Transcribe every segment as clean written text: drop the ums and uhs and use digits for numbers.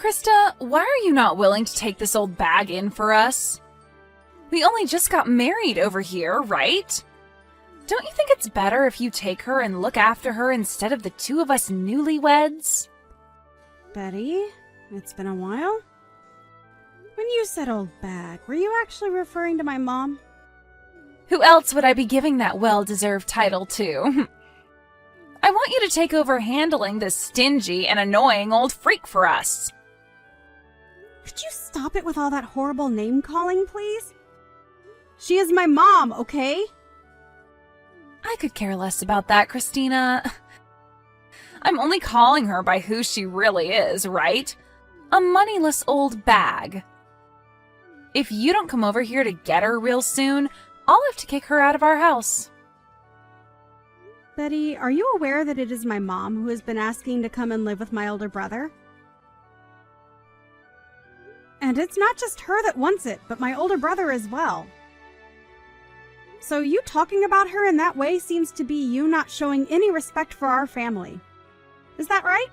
Krista, why are you not willing to take this old bag in for us? We only just got married over here, right? Don't you think it's better if you take her and look after her instead of the two of us newlyweds? Betty, it's been a while. When you said old bag, were you actually referring to my mom? Who else would I be giving that well-deserved title to? I want you to take over handling this stingy and annoying old freak for us. Could you stop it with all that horrible name-calling, please? She is my mom, okay? I could care less about that, Christina. I'm only calling her by who she really is, right? A moneyless old bag. If you don't come over here to get her real soon, I'll have to kick her out of our house. Betty, are you aware that it is my mom who has been asking to come and live with my older brother? And it's not just her that wants it, but my older brother as well. So you talking about her in that way seems to be you not showing any respect for our family. Is that right?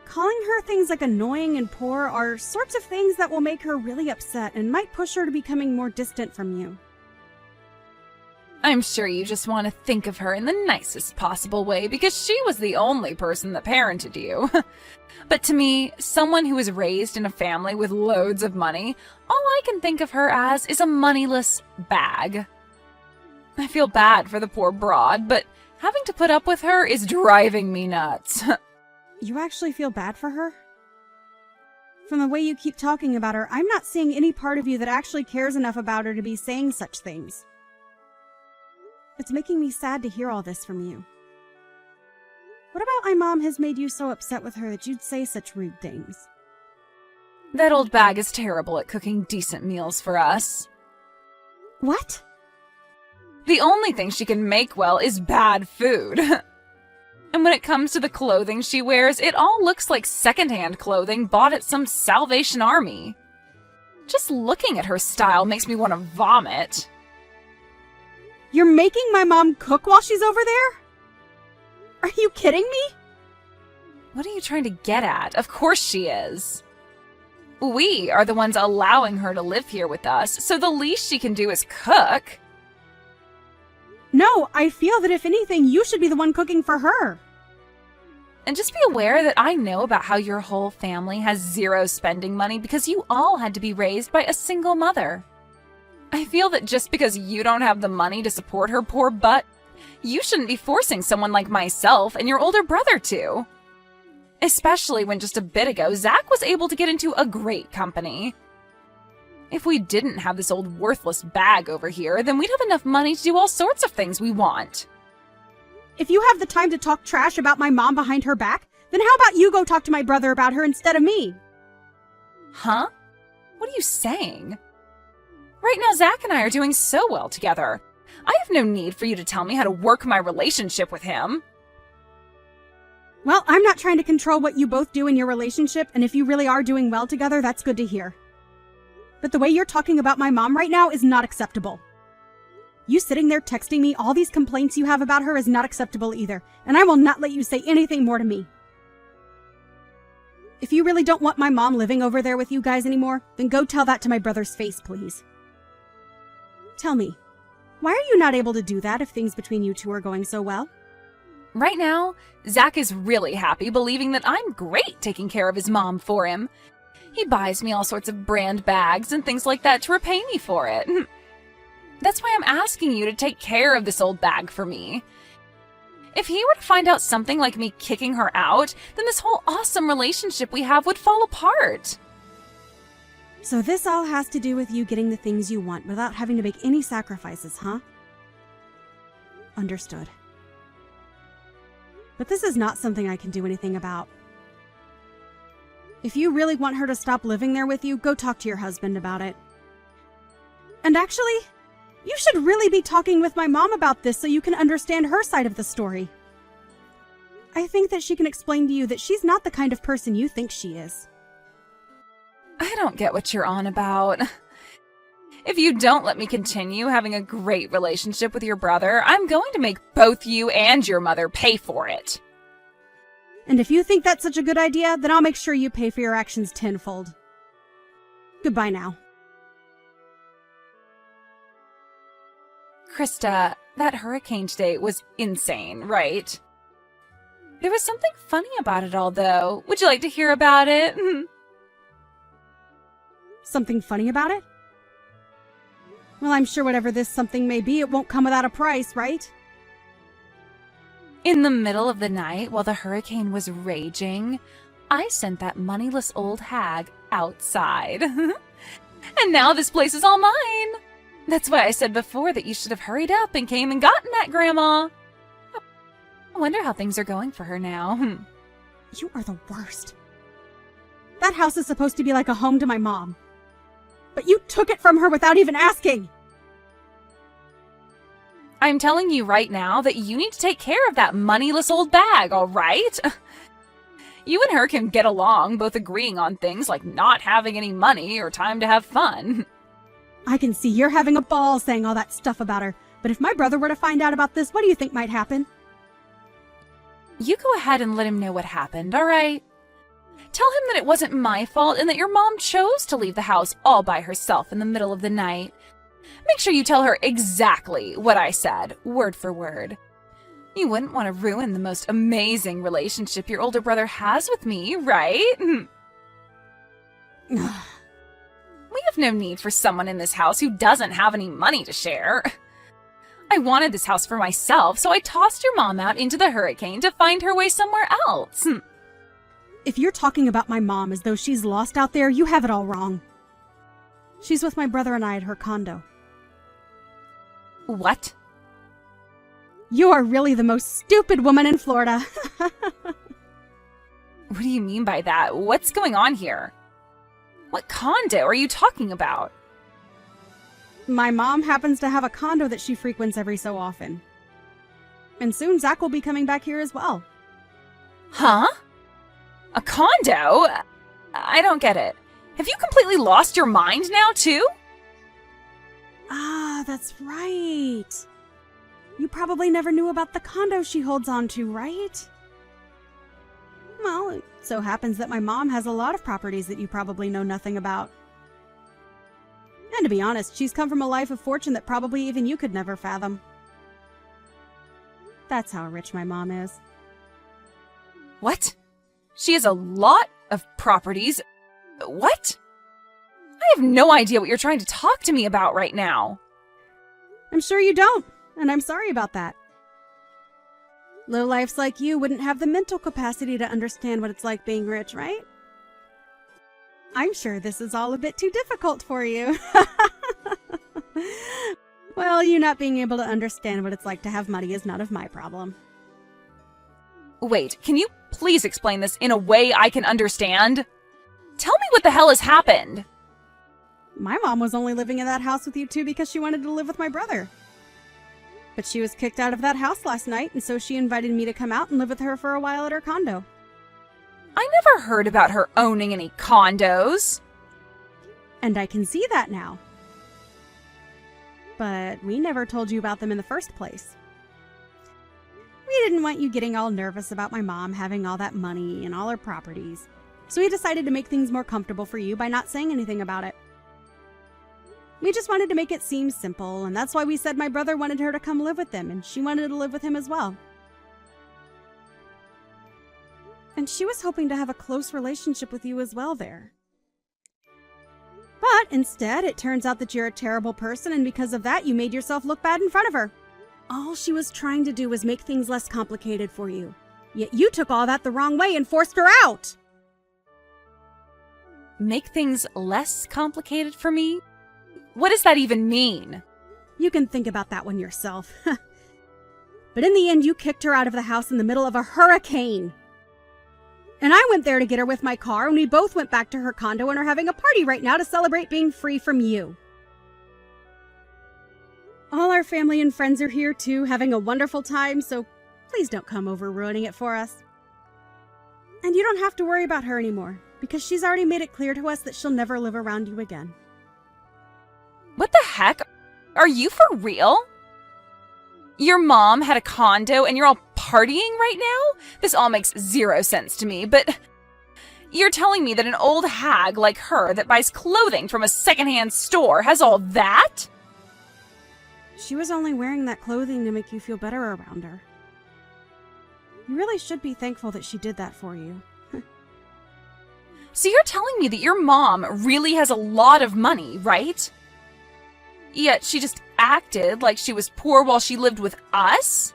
Calling her things like annoying and poor are sorts of things that will make her really upset and might push her to becoming more distant from you. I'm sure you just want to think of her in the nicest possible way because she was the only person that parented you. But to me, someone who was raised in a family with loads of money, all I can think of her as is a moneyless bag. I feel bad for the poor broad, but having to put up with her is driving me nuts. You actually feel bad for her? From the way you keep talking about her, I'm not seeing any part of you that actually cares enough about her to be saying such things. It's making me sad to hear all this from you. What about my mom has made you so upset with her that you'd say such rude things? That old bag is terrible at cooking decent meals for us. What? The only thing she can make well is bad food. And when it comes to the clothing she wears, it all looks like secondhand clothing bought at some Salvation Army. Just looking at her style makes me want to vomit. You're making my mom cook while she's over there? Are you kidding me? What are you trying to get at? Of course she is. We are the ones allowing her to live here with us, so the least she can do is cook. No, I feel that if anything, you should be the one cooking for her. And just be aware that I know about how your whole family has zero spending money because you all had to be raised by a single mother. I feel that just because you don't have the money to support her poor butt, you shouldn't be forcing someone like myself and your older brother to. Especially when just a bit ago, Zach was able to get into a great company. If we didn't have this old worthless bag over here, then we'd have enough money to do all sorts of things we want. If you have the time to talk trash about my mom behind her back, then how about you go talk to my brother about her instead of me? Huh? What are you saying? Right now, Zach and I are doing so well together. I have no need for you to tell me how to work my relationship with him. Well, I'm not trying to control what you both do in your relationship, and if you really are doing well together, that's good to hear. But the way you're talking about my mom right now is not acceptable. You sitting there texting me all these complaints you have about her is not acceptable either, and I will not let you say anything more to me. If you really don't want my mom living over there with you guys anymore, then go tell that to my brother's face, please. Tell me, why are you not able to do that if things between you two are going so well? Right now, Zach is really happy, believing that I'm great taking care of his mom for him. He buys me all sorts of brand bags and things like that to repay me for it. That's why I'm asking you to take care of this old bag for me. If he were to find out something like me kicking her out, then this whole awesome relationship we have would fall apart. So this all has to do with you getting the things you want without having to make any sacrifices, huh? Understood. But this is not something I can do anything about. If you really want her to stop living there with you, go talk to your husband about it. And actually, you should really be talking with my mom about this so you can understand her side of the story. I think that she can explain to you that she's not the kind of person you think she is. I don't get what you're on about. If you don't let me continue having a great relationship with your brother, I'm going to make both you and your mother pay for it. And if you think that's such a good idea, then I'll make sure you pay for your actions tenfold. Goodbye now. Krista, that hurricane today was insane, right? There was something funny about it all, though. Would you like to hear about it? Something funny about it? Well, I'm sure whatever this something may be, it won't come without a price, right? In the middle of the night, while the hurricane was raging, I sent that moneyless old hag outside. And now this place is all mine. That's why I said before that you should have hurried up and came and gotten that, Grandma. I wonder how things are going for her now. You are the worst. That house is supposed to be like a home to my mom. But you took it from her without even asking. I'm telling you right now that you need to take care of that moneyless old bag, all right? You and her can get along, both agreeing on things like not having any money or time to have fun. I can see you're having a ball saying all that stuff about her, but if my brother were to find out about this, what do you think might happen? You go ahead and let him know what happened, all right? Tell him that it wasn't my fault and that your mom chose to leave the house all by herself in the middle of the night. Make sure you tell her exactly what I said, word for word. You wouldn't want to ruin the most amazing relationship your older brother has with me, right? We have no need for someone in this house who doesn't have any money to share. I wanted this house for myself, so I tossed your mom out into the hurricane to find her way somewhere else. If you're talking about my mom as though she's lost out there, you have it all wrong. She's with my brother and I at her condo. What? You are really the most stupid woman in Florida. What do you mean by that? What's going on here? What condo are you talking about? My mom happens to have a condo that she frequents every so often. And soon Zach will be coming back here as well. Huh? A condo? I don't get it. Have you completely lost your mind now, too? Ah, that's right. You probably never knew about the condo she holds on to, right? Well, it so happens that my mom has a lot of properties that you probably know nothing about. And to be honest, she's come from a life of fortune that probably even you could never fathom. That's how rich my mom is. What? She has a lot of properties. What? I have no idea what you're trying to talk to me about right now. I'm sure you don't, and I'm sorry about that. Lowlifes like you wouldn't have the mental capacity to understand what it's like being rich, right? I'm sure this is all a bit too difficult for you. Well, you not being able to understand what it's like to have money is none of my problem. Wait, can you please explain this in a way I can understand? Tell me what the hell has happened. My mom was only living in that house with you two because she wanted to live with my brother. But she was kicked out of that house last night, and so she invited me to come out and live with her for a while at her condo. I never heard about her owning any condos. And I can see that now. But we never told you about them in the first place. We didn't want you getting all nervous about my mom having all that money and all her properties. So we decided to make things more comfortable for you by not saying anything about it. We just wanted to make it seem simple, and that's why we said my brother wanted her to come live with them, and she wanted to live with him as well. And she was hoping to have a close relationship with you as well there. But instead, it turns out that you're a terrible person, and because of that, you made yourself look bad in front of her. All she was trying to do was make things less complicated for you. Yet you took all that the wrong way and forced her out! Make things less complicated for me? What does that even mean? You can think about that one yourself. But in the end, you kicked her out of the house in the middle of a hurricane. And I went there to get her with my car, and we both went back to her condo and are having a party right now to celebrate being free from you. All our family and friends are here too, having a wonderful time, so please don't come over ruining it for us. And you don't have to worry about her anymore, because she's already made it clear to us that she'll never live around you again. What the heck? Are you for real? Your mom had a condo and you're all partying right now? This all makes zero sense to me, but you're telling me that an old hag like her that buys clothing from a secondhand store has all that? She was only wearing that clothing to make you feel better around her. You really should be thankful that she did that for you. So you're telling me that your mom really has a lot of money, right? Yet she just acted like she was poor while she lived with us?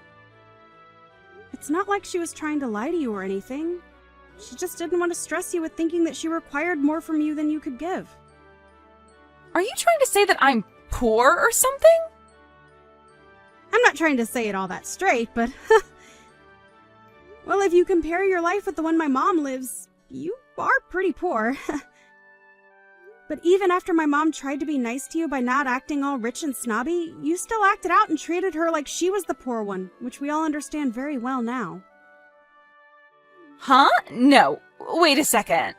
It's not like she was trying to lie to you or anything. She just didn't want to stress you with thinking that she required more from you than you could give. Are you trying to say that I'm poor or something? I'm not trying to say it all that straight, but... well, if you compare your life with the one my mom lives, you are pretty poor. But even after my mom tried to be nice to you by not acting all rich and snobby, you still acted out and treated her like she was the poor one, which we all understand very well now. Huh? No. Wait a second.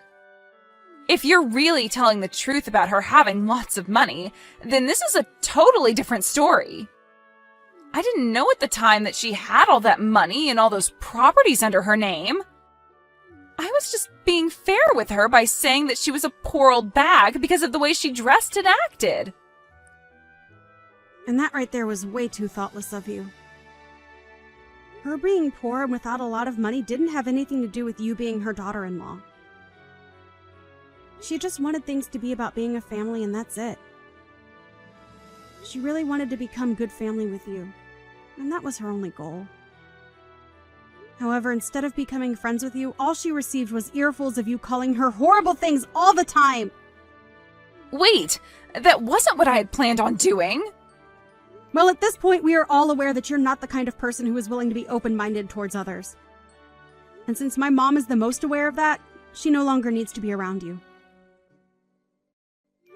If you're really telling the truth about her having lots of money, then this is a totally different story. I didn't know at the time that she had all that money and all those properties under her name. I was just being fair with her by saying that she was a poor old bag because of the way she dressed and acted. And that right there was way too thoughtless of you. Her being poor and without a lot of money didn't have anything to do with you being her daughter-in-law. She just wanted things to be about being a family, and that's it. She really wanted to become good family with you, and that was her only goal. However, instead of becoming friends with you, all she received was earfuls of you calling her horrible things all the time. Wait, that wasn't what I had planned on doing. Well, at this point, we are all aware that you're not the kind of person who is willing to be open-minded towards others. And since my mom is the most aware of that, she no longer needs to be around you.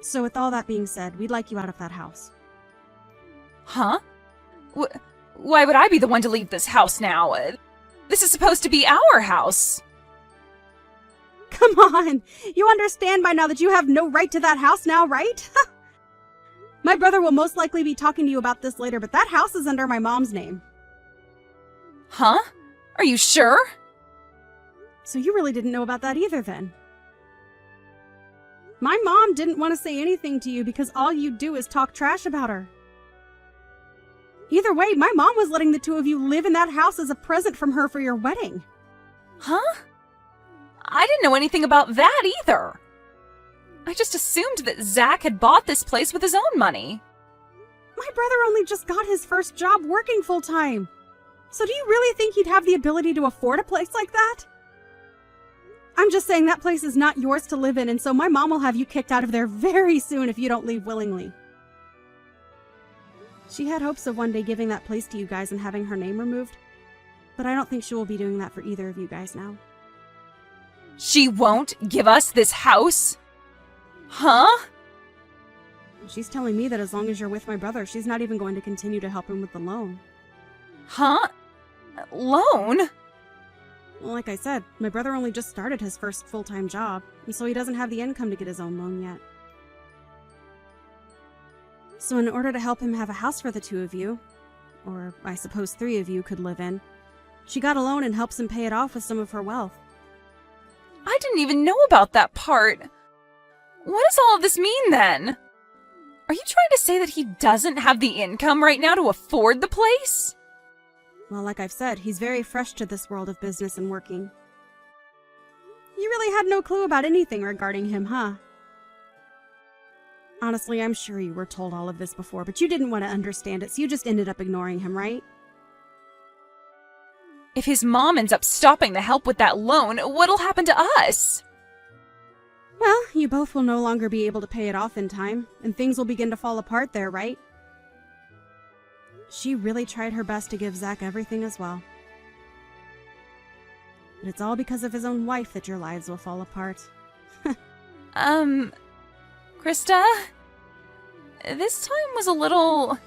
So with all that being said, we'd like you out of that house. Huh? Why would I be the one to leave this house now? This is supposed to be our house. Come on! You understand by now that you have no right to that house now, right? My brother will most likely be talking to you about this later, but that house is under my mom's name. Huh? Are you sure? So you really didn't know about that either, then? My mom didn't want to say anything to you because all you do is talk trash about her. Either way, my mom was letting the two of you live in that house as a present from her for your wedding. Huh? I didn't know anything about that either. I just assumed that Zach had bought this place with his own money. My brother only just got his first job working full-time. So do you really think he'd have the ability to afford a place like that? I'm just saying that place is not yours to live in, and so my mom will have you kicked out of there very soon if you don't leave willingly. She had hopes of one day giving that place to you guys and having her name removed, but I don't think she will be doing that for either of you guys now. She won't give us this house? Huh? She's telling me that as long as you're with my brother, she's not even going to continue to help him with the loan. Huh? Loan? Well, like I said, my brother only just started his first full-time job, and so he doesn't have the income to get his own loan yet. So in order to help him have a house for the two of you, or I suppose 3 of you could live in, she got a loan and helps him pay it off with some of her wealth. I didn't even know about that part. What does all of this mean then? Are you trying to say that he doesn't have the income right now to afford the place? Well, like I've said, he's very fresh to this world of business and working. You really had no clue about anything regarding him, huh? Honestly, I'm sure you were told all of this before, but you didn't want to understand it, so you just ended up ignoring him, right? If his mom ends up stopping the help with that loan, what'll happen to us? Well, you both will no longer be able to pay it off in time, and things will begin to fall apart there, right? She really tried her best to give Zach everything as well. But it's all because of his own wife that your lives will fall apart. Krista? This time was a little...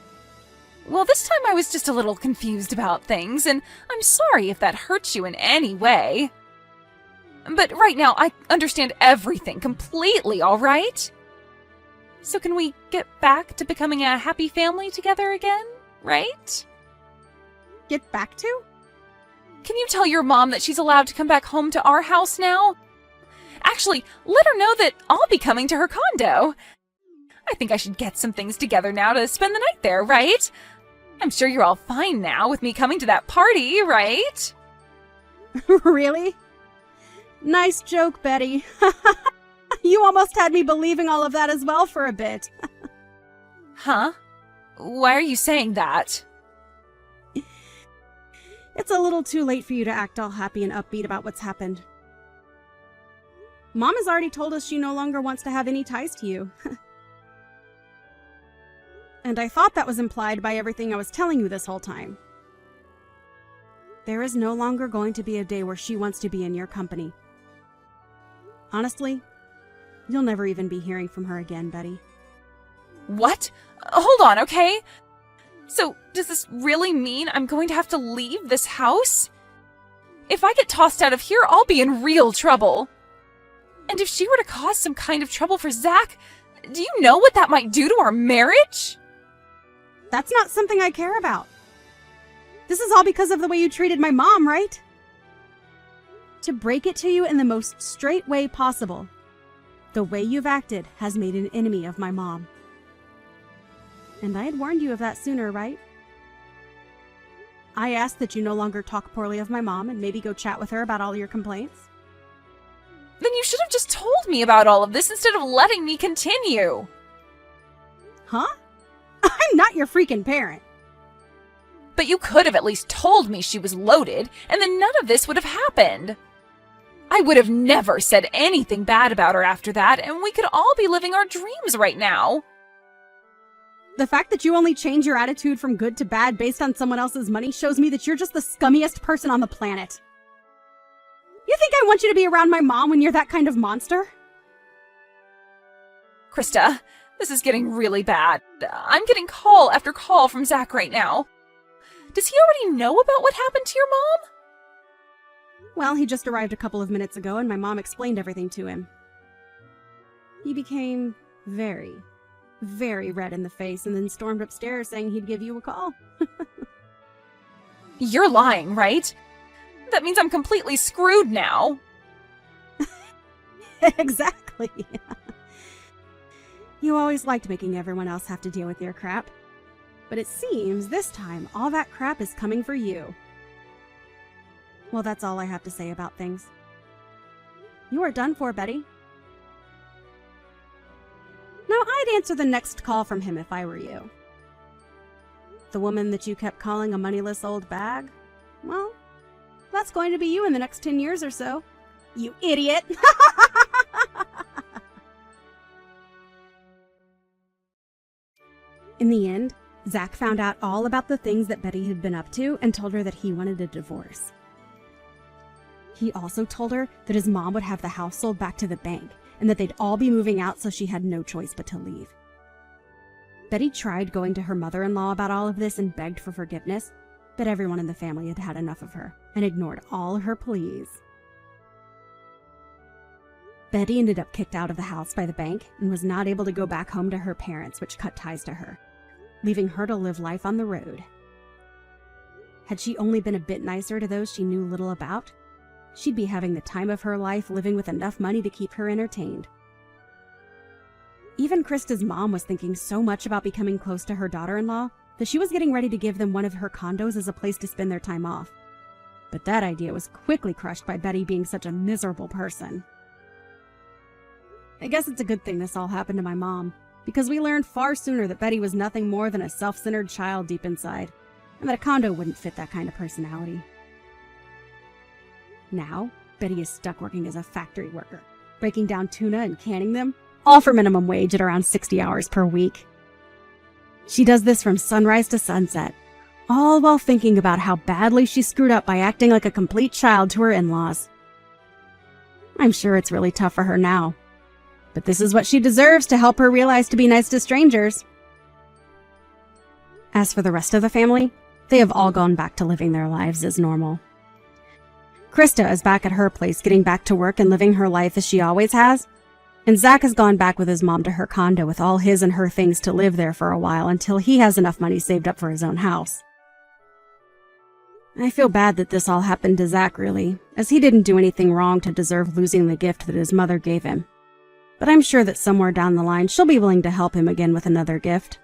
Well, this time I was just a little confused about things, and I'm sorry if that hurts you in any way. But right now, I understand everything completely, all right? So can we get back to becoming a happy family together again, right? Get back to? Can you tell your mom that she's allowed to come back home to our house now? Actually, let her know that I'll be coming to her condo. I think I should get some things together now to spend the night there, right? I'm sure you're all fine now with me coming to that party, right? Really? Nice joke, Betty. You almost had me believing all of that as well for a bit. Huh? Why are you saying that? It's a little too late for you to act all happy and upbeat about what's happened. Mom has already told us she no longer wants to have any ties to you. And I thought that was implied by everything I was telling you this whole time. There is no longer going to be a day where she wants to be in your company. Honestly, you'll never even be hearing from her again, Betty. What? Hold on, okay? So, does this really mean I'm going to have to leave this house? If I get tossed out of here, I'll be in real trouble. And if she were to cause some kind of trouble for Zach, do you know what that might do to our marriage? That's not something I care about. This is all because of the way you treated my mom, right? To break it to you in the most straight way possible, the way you've acted has made an enemy of my mom. And I had warned you of that sooner, right? I asked that you no longer talk poorly of my mom and maybe go chat with her about all your complaints. Then you should have just told me about all of this instead of letting me continue. Huh? I'm not your freaking parent. But you could have at least told me she was loaded, and then none of this would have happened. I would have never said anything bad about her after that, and we could all be living our dreams right now. The fact that you only change your attitude from good to bad based on someone else's money shows me that you're just the scummiest person on the planet. You think I want you to be around my mom when you're that kind of monster? Krista, this is getting really bad. I'm getting call after call from Zach right now. Does he already know about what happened to your mom? Well, he just arrived a couple of minutes ago and my mom explained everything to him. He became very, very red in the face and then stormed upstairs saying he'd give you a call. You're lying, right? That means I'm completely screwed now. Exactly. You always liked making everyone else have to deal with your crap. But it seems this time all that crap is coming for you. Well, that's all I have to say about things. You are done for, Betty. Now, I'd answer the next call from him if I were you. The woman that you kept calling a moneyless old bag? Well, that's going to be you in the next 10 years or so. You idiot! In the end, Zach found out all about the things that Betty had been up to and told her that he wanted a divorce. He also told her that his mom would have the house sold back to the bank and that they'd all be moving out, so she had no choice but to leave. Betty tried going to her mother-in-law about all of this and begged for forgiveness, but everyone in the family had had enough of her and ignored all her pleas. Betty ended up kicked out of the house by the bank and was not able to go back home to her parents, which cut ties to her, leaving her to live life on the road. Had she only been a bit nicer to those she knew little about, she'd be having the time of her life living with enough money to keep her entertained. Even Krista's mom was thinking so much about becoming close to her daughter-in-law that she was getting ready to give them one of her condos as a place to spend their time off. But that idea was quickly crushed by Betty being such a miserable person. I guess it's a good thing this all happened to my mom, because we learned far sooner that Betty was nothing more than a self-centered child deep inside, and that a condo wouldn't fit that kind of personality. Now, Betty is stuck working as a factory worker, breaking down tuna and canning them, all for minimum wage at around 60 hours per week. She does this from sunrise to sunset, all while thinking about how badly she screwed up by acting like a complete child to her in-laws. I'm sure it's really tough for her now, but this is what she deserves to help her realize to be nice to strangers. As for the rest of the family, they have all gone back to living their lives as normal. Krista is back at her place getting back to work and living her life as she always has, and Zach has gone back with his mom to her condo with all his and her things to live there for a while until he has enough money saved up for his own house. I feel bad that this all happened to Zach, really, as he didn't do anything wrong to deserve losing the gift that his mother gave him. But I'm sure that somewhere down the line she'll be willing to help him again with another gift.